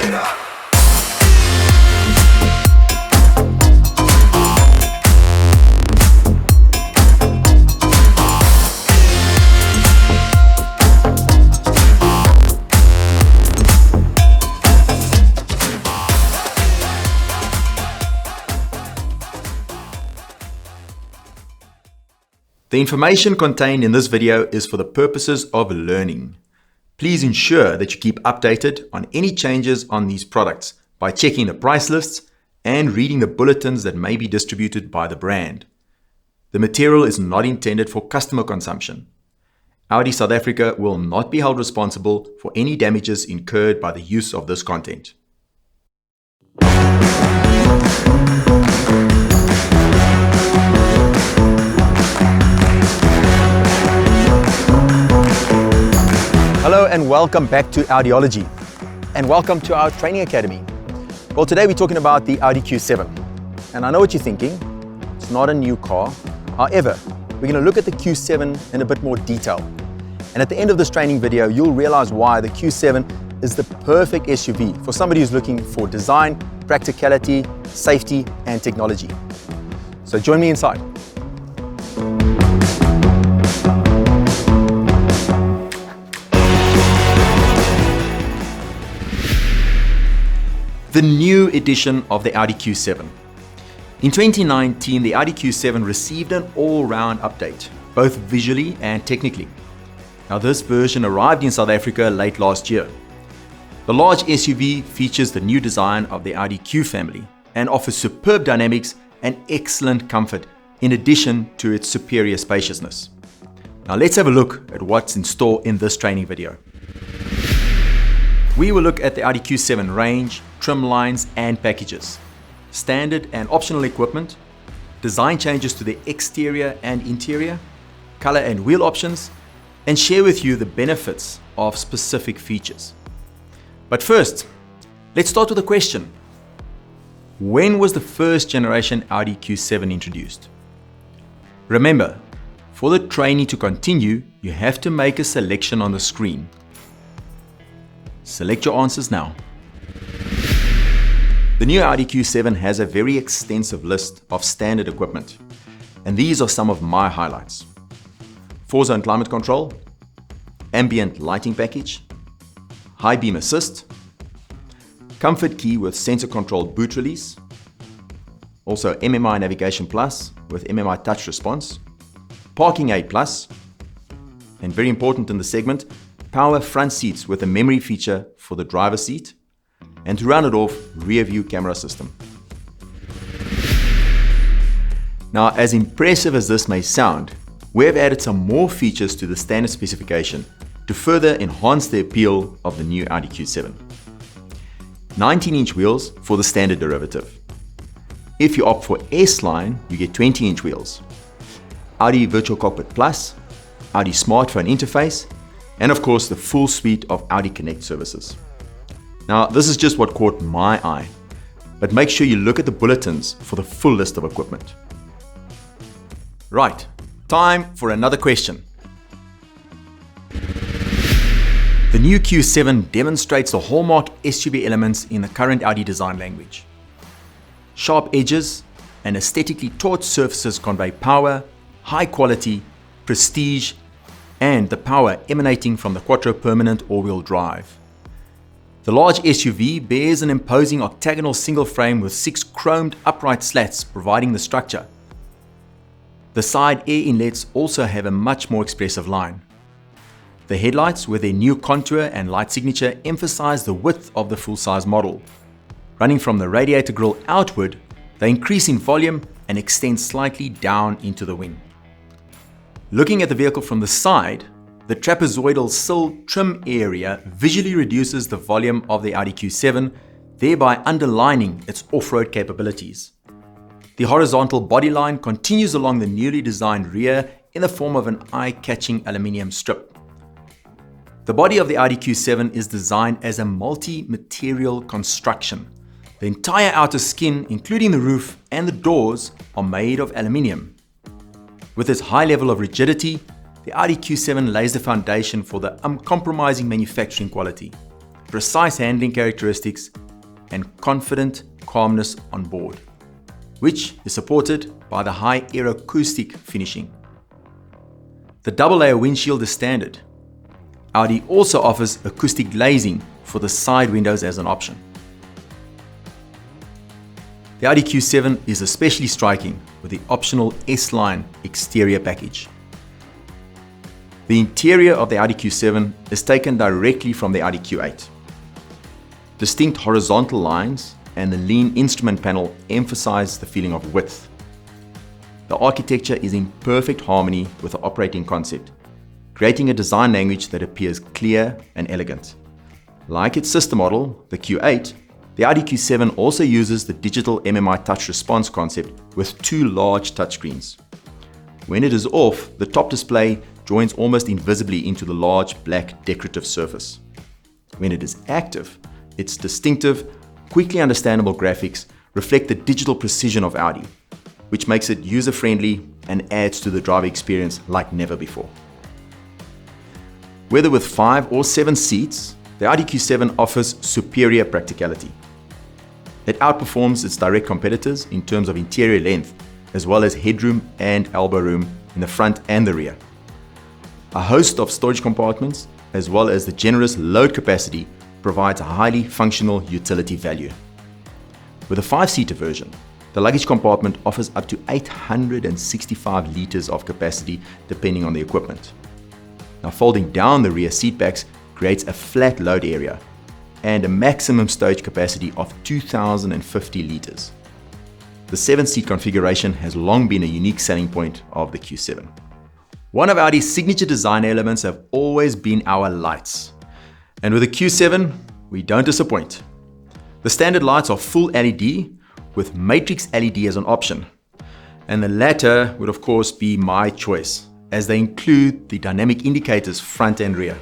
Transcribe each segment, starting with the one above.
The information contained in this video is for the purposes of learning. Please ensure that you keep updated on any changes on these products by checking the price lists and reading the bulletins that may be distributed by the brand. The material is not intended for customer consumption. Audi South Africa will not be held responsible for any damages incurred by the use of this content. Hello and welcome back to AudiOlogy, and welcome to our training academy. Well, today we're talking about the Audi Q7, and I know what you're thinking, it's not a new car. However, we're going to look at the Q7 in a bit more detail, and at the end of this training video you'll realize why the Q7 is the perfect SUV for somebody who's looking for design, practicality, safety and technology. So join me inside. The new edition of the Audi Q7. In 2019, the Audi Q7 received an all-round update, both visually and technically. Now, this version arrived in South Africa late last year. The large SUV features the new design of the Audi Q family and offers superb dynamics and excellent comfort in addition to its superior spaciousness. Now, let's have a look at what's in store in this training video. We will look at the Audi Q7 range, trim lines and packages, standard and optional equipment, design changes to the exterior and interior, color and wheel options, and share with you the benefits of specific features. But first, let's start with a question. When was the first generation Audi Q7 introduced? Remember, for the training to continue, you have to make a selection on the screen. Select your answers now. The new Audi Q7 has a very extensive list of standard equipment, and these are some of my highlights. 4-zone climate control, ambient lighting package, high beam assist, comfort key with sensor controlled boot release, also MMI Navigation Plus with MMI Touch Response, Parking Aid Plus, and very important in the segment, power front seats with a memory feature for the driver's seat, and to round it off, rear view camera system. Now, as impressive as this may sound, we have added some more features to the standard specification to further enhance the appeal of the new Audi Q7. 19-inch wheels for the standard derivative. If you opt for S-Line, you get 20-inch wheels. Audi Virtual Cockpit Plus, Audi smartphone interface, and of course the full suite of Audi Connect services. Now, this is just what caught my eye, but make sure you look at the bulletins for the full list of equipment. Right, time for another question. The new Q7 demonstrates the hallmark SUV elements in the current Audi design language. Sharp edges and aesthetically taut surfaces convey power, high quality, prestige, and the power emanating from the Quattro permanent all-wheel drive. The large SUV bears an imposing octagonal single frame with 6 chromed upright slats providing the structure. The side air inlets also have a much more expressive line. The headlights with their new contour and light signature emphasize the width of the full-size model. Running from the radiator grille outward, they increase in volume and extend slightly down into the wing. Looking at the vehicle from the side, the trapezoidal sill trim area visually reduces the volume of the Audi Q7, thereby underlining its off-road capabilities. The horizontal body line continues along the newly designed rear in the form of an eye-catching aluminium strip. The body of the Audi Q7 is designed as a multi-material construction. The entire outer skin, including the roof and the doors, are made of aluminium. With its high level of rigidity, the Audi Q7 lays the foundation for the uncompromising manufacturing quality. precise handling characteristics, and confident calmness on board, which is supported by the high aeroacoustic finishing. The double-layer windshield is standard. Audi also offers acoustic glazing for the side windows as an option. The Audi Q7 is especially striking with the optional S-Line exterior package. The interior of the Audi Q7 is taken directly from the Audi Q8. Distinct horizontal lines and the lean instrument panel emphasize the feeling of width. The architecture is in perfect harmony with the operating concept, creating a design language that appears clear and elegant. Like its sister model, the Q8, the Audi Q7 also uses the digital MMI touch response concept with two large touchscreens. When it is off, the top display joins almost invisibly into the large black decorative surface. When it is active, its distinctive, quickly understandable graphics reflect the digital precision of Audi, which makes it user-friendly and adds to the driver experience like never before. Whether with 5 or 7 seats, the Audi Q7 offers superior practicality. It outperforms its direct competitors in terms of interior length, as well as headroom and elbow room in the front and the rear. A host of storage compartments, as well as the generous load capacity, provides a highly functional utility value. With a 5-seater version, the luggage compartment offers up to 865 liters of capacity depending on the equipment. Now, folding down the rear seat backs creates a flat load area and a maximum stowage capacity of 2,050 liters. The 7-seat configuration has long been a unique selling point of the Q7. One of Audi's signature design elements have always been our lights. And with the Q7, we don't disappoint. The standard lights are full LED with matrix LED as an option. And the latter would of course be my choice, as they include the dynamic indicators front and rear.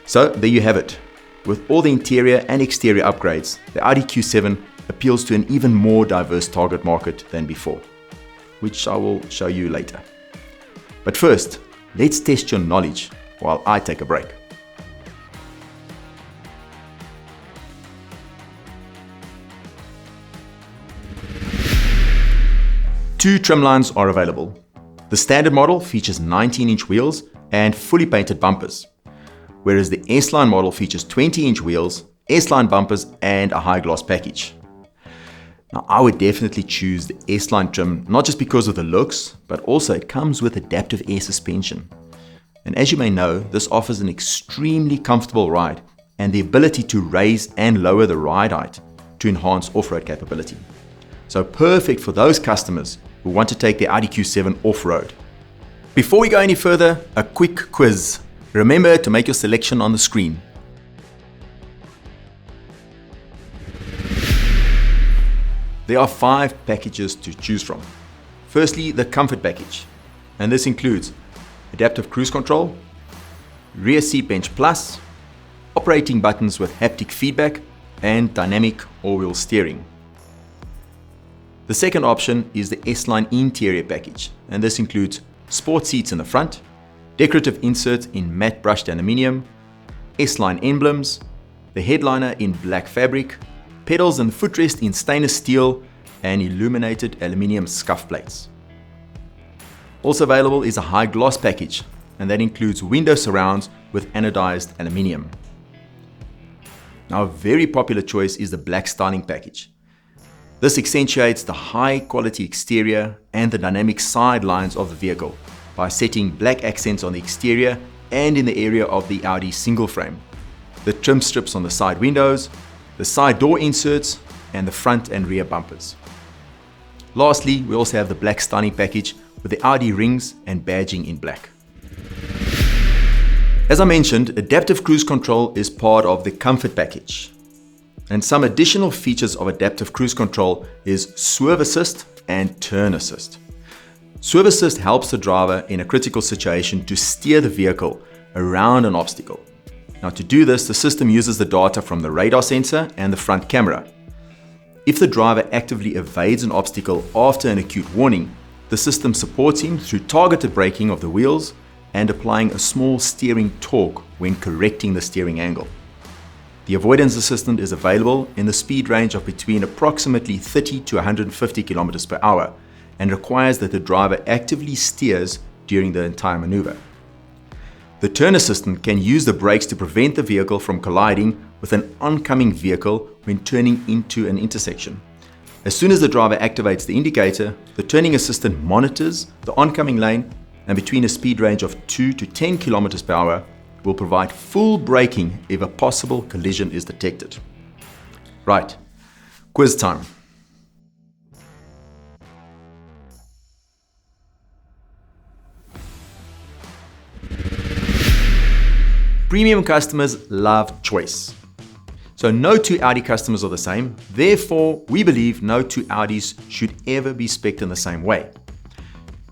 So there you have it. With all the interior and exterior upgrades, the Audi Q7 appeals to an even more diverse target market than before, which I will show you later. But first, let's test your knowledge while I take a break. Two trim lines are available. The standard model features 19-inch wheels and fully painted bumpers, whereas the S-Line model features 20-inch wheels, S-Line bumpers, and a high gloss package. Now, I would definitely choose the S-Line trim, not just because of the looks, but also it comes with adaptive air suspension. And as you may know, this offers an extremely comfortable ride and the ability to raise and lower the ride height to enhance off-road capability. So perfect for those customers who want to take their Audi Q7 off-road. Before we go any further, a quick quiz. Remember to make your selection on the screen. There are 5 packages to choose from. Firstly, the comfort package, and this includes adaptive cruise control, rear seat bench plus, operating buttons with haptic feedback, and dynamic all-wheel steering. The second option is the S-Line interior package, and this includes sport seats in the front, decorative inserts in matte brushed aluminium, S-Line emblems, the headliner in black fabric, pedals and footrest in stainless steel, and illuminated aluminium scuff plates. Also available is a high gloss package, and that includes window surrounds with anodized aluminium. Now, a very popular choice is the black styling package. This accentuates the high quality exterior and the dynamic side lines of the vehicle by setting black accents on the exterior and in the area of the Audi single frame, the trim strips on the side windows, the side door inserts, and the front and rear bumpers. Lastly, we also have the black styling package with the Audi rings and badging in black. As I mentioned, adaptive cruise control is part of the comfort package. And some additional features of adaptive cruise control is swerve assist and turn assist. Swerve assist helps the driver in a critical situation to steer the vehicle around an obstacle. Now, to do this, the system uses the data from the radar sensor and the front camera. If the driver actively evades an obstacle after an acute warning, the system supports him through targeted braking of the wheels and applying a small steering torque when correcting the steering angle. The avoidance assistant is available in the speed range of between approximately 30 to 150 kilometers per hour and requires that the driver actively steers during the entire maneuver. The turn assistant can use the brakes to prevent the vehicle from colliding with an oncoming vehicle when turning into an intersection. As soon as the driver activates the indicator, the turning assistant monitors the oncoming lane and between a speed range of 2 to 10 kilometers per hour will provide full braking if a possible collision is detected. Right, quiz time. Premium customers love choice. So no two Audi customers are the same. Therefore, we believe no two Audis should ever be spec'd in the same way.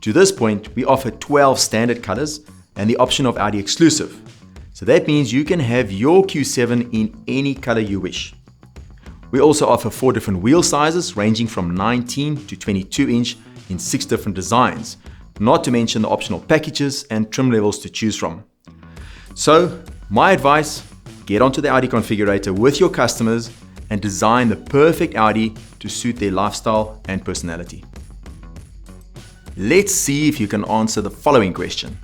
To this point, we offer 12 standard colors and the option of Audi exclusive. So that means you can have your Q7 in any color you wish. We also offer 4 different wheel sizes ranging from 19 to 22 inch in 6 different designs, not to mention the optional packages and trim levels to choose from. So, my advice, get onto the Audi configurator with your customers and design the perfect Audi to suit their lifestyle and personality. Let's see if you can answer the following question.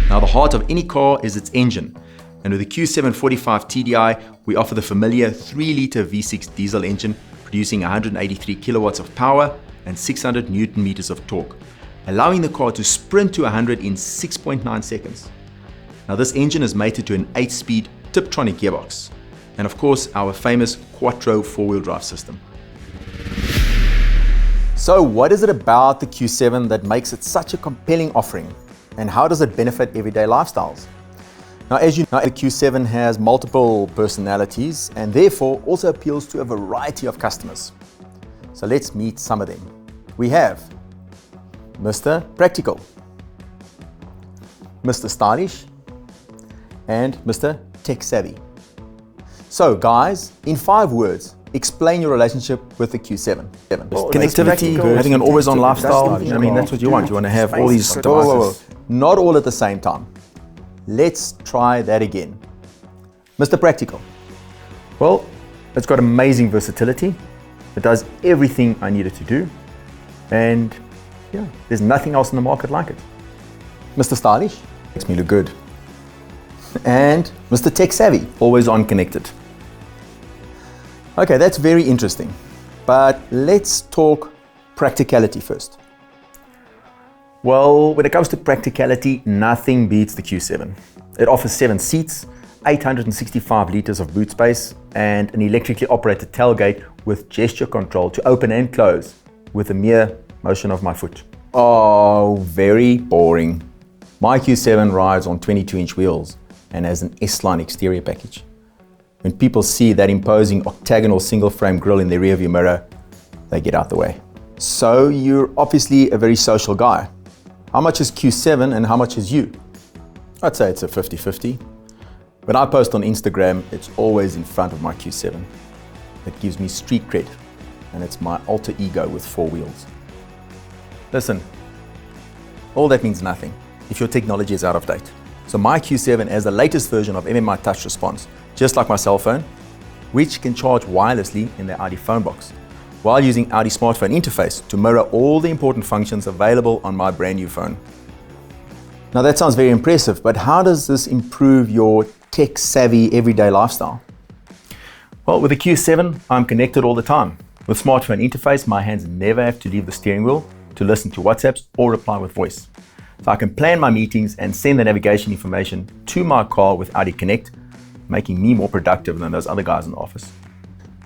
Now, the heart of any car is its engine, and with the Q7 45 TDI, we offer the familiar 3-liter V6 diesel engine producing 183 kilowatts of power and 600 Newton meters of torque, allowing the car to sprint to 100 in 6.9 seconds. Now, this engine is mated to an 8-speed Tiptronic gearbox, and of course our famous Quattro 4-wheel drive system. So what is it about the Q7 that makes it such a compelling offering, and how does it benefit everyday lifestyles? Now, as you know, the Q7 has multiple personalities and therefore also appeals to a variety of customers. So let's meet some of them. We have Mr. Practical, Mr. Stylish, and Mr. Tech Savvy. So guys, in 5 words, explain your relationship with the Q7. Connectivity, having an always-on lifestyle. I mean, that's what you want. You want to have all these devices. Not all at the same time. Let's try that again. Mr. Practical. Well, it's got amazing versatility. It does everything I need it to do. And yeah, there's nothing else in the market like it. Mr. Stylish. Makes me look good. And Mr. Tech Savvy. Always on connected. Okay, that's very interesting. But let's talk practicality first. Well, when it comes to practicality, nothing beats the Q7. It offers 7 seats, 865 liters of boot space, and an electrically operated tailgate with gesture control to open and close with a mere motion of my foot. Oh, very boring. My Q7 rides on 22-inch wheels and has an S-line exterior package. When people see that imposing octagonal single-frame grille in their rearview mirror, they get out the way. So you're obviously a very social guy. How much is Q7 and how much is you? I'd say it's a 50-50. When I post on Instagram, it's always in front of my Q7. It gives me street cred, and it's my alter ego with 4 wheels. Listen, all that means nothing if your technology is out of date. So my Q7 has the latest version of MMI touch response, just like my cell phone, which can charge wirelessly in the Audi phone box, while using Audi smartphone interface to mirror all the important functions available on my brand new phone. Now that sounds very impressive, but how does this improve your tech-savvy everyday lifestyle? Well, with the Q7, I'm connected all the time. With smartphone interface, my hands never have to leave the steering wheel to listen to WhatsApps or reply with voice. So I can plan my meetings and send the navigation information to my car with Audi Connect, making me more productive than those other guys in the office.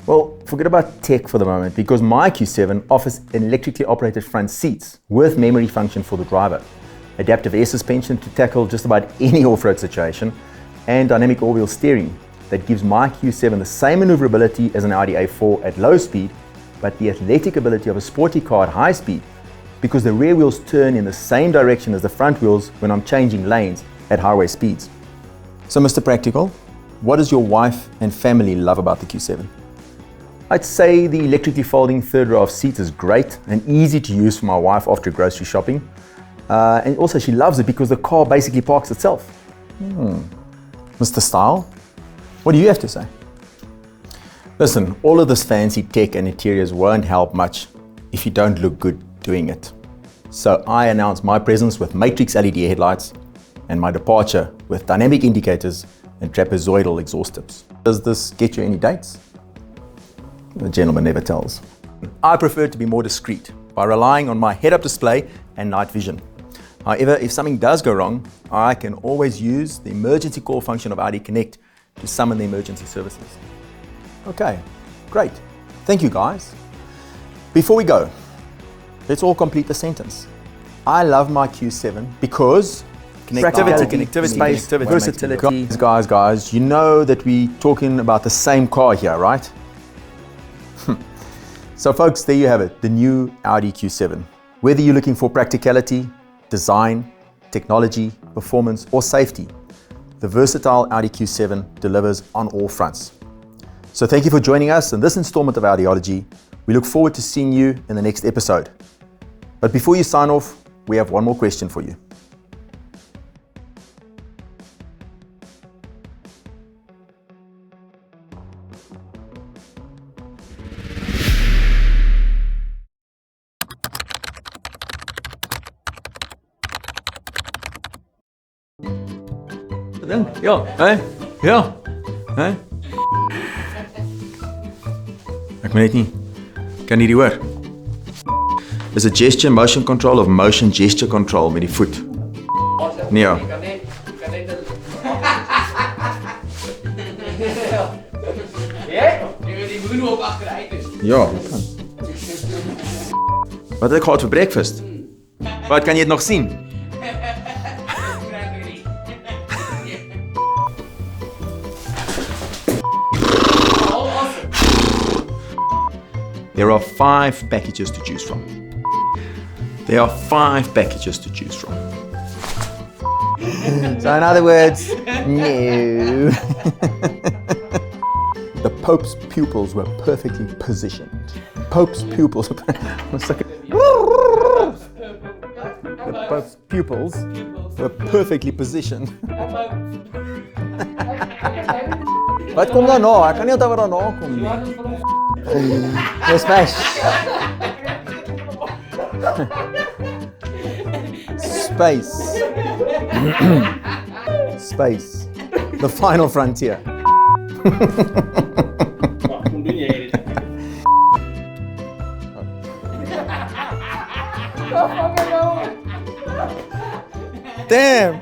Well, forget about tech for the moment, because my Q7 offers electrically operated front seats with memory function for the driver, adaptive air suspension to tackle just about any off-road situation, and dynamic all-wheel steering that gives my Q7 the same maneuverability as an Audi A4 at low speed, but the athletic ability of a sporty car at high speed, because the rear wheels turn in the same direction as the front wheels when I'm changing lanes at highway speeds. So Mr. Practical, what does your wife and family love about the Q7? I'd say the electrically folding third row of seats is great and easy to use for my wife after grocery shopping. And also she loves it because the car basically parks itself. Mr. Style, what do you have to say? Listen, all of this fancy tech and interiors won't help much if you don't look good doing it. So I announce my presence with matrix LED headlights and my departure with dynamic indicators and trapezoidal exhaust tips. Does this get you any dates? The gentleman never tells. I prefer to be more discreet by relying on my head-up display and night vision. However, if something does go wrong, I can always use the emergency call function of Audi Connect to summon the emergency services. Okay, great. Thank you, guys. Before we go, let's all complete the sentence. I love my Q7 because connectivity, space, versatility. Guys, you know that we're talking about the same car here, right? So folks, there you have it, the new Audi Q7. Whether you're looking for practicality, design, technology, performance, or safety, the versatile Audi Q7 delivers on all fronts. So thank you for joining us in this installment of AudiOlogy. We look forward to seeing you in the next episode. But before you sign off, we have one more question for you. Ja, hè? Ja, hè? Ek weet nie. Kan jy die hoor? Is 'n gesture motion control of motion gesture control met die voet? Nee. Ja. Ja, kan. Wat het ek gehad vir breakfast? Wat kan jy dit nog sien? There are 5 packages to choose from. There are 5 packages to choose from. So in other words, no. The Pope's pupils were perfectly positioned. Pope's pupils. The Pope's pupils were perfectly positioned. Wat kom daarna? Ek kan nie onthou wat daarna kom nie. Dis fast. Space. Space. The final frontier. Damn.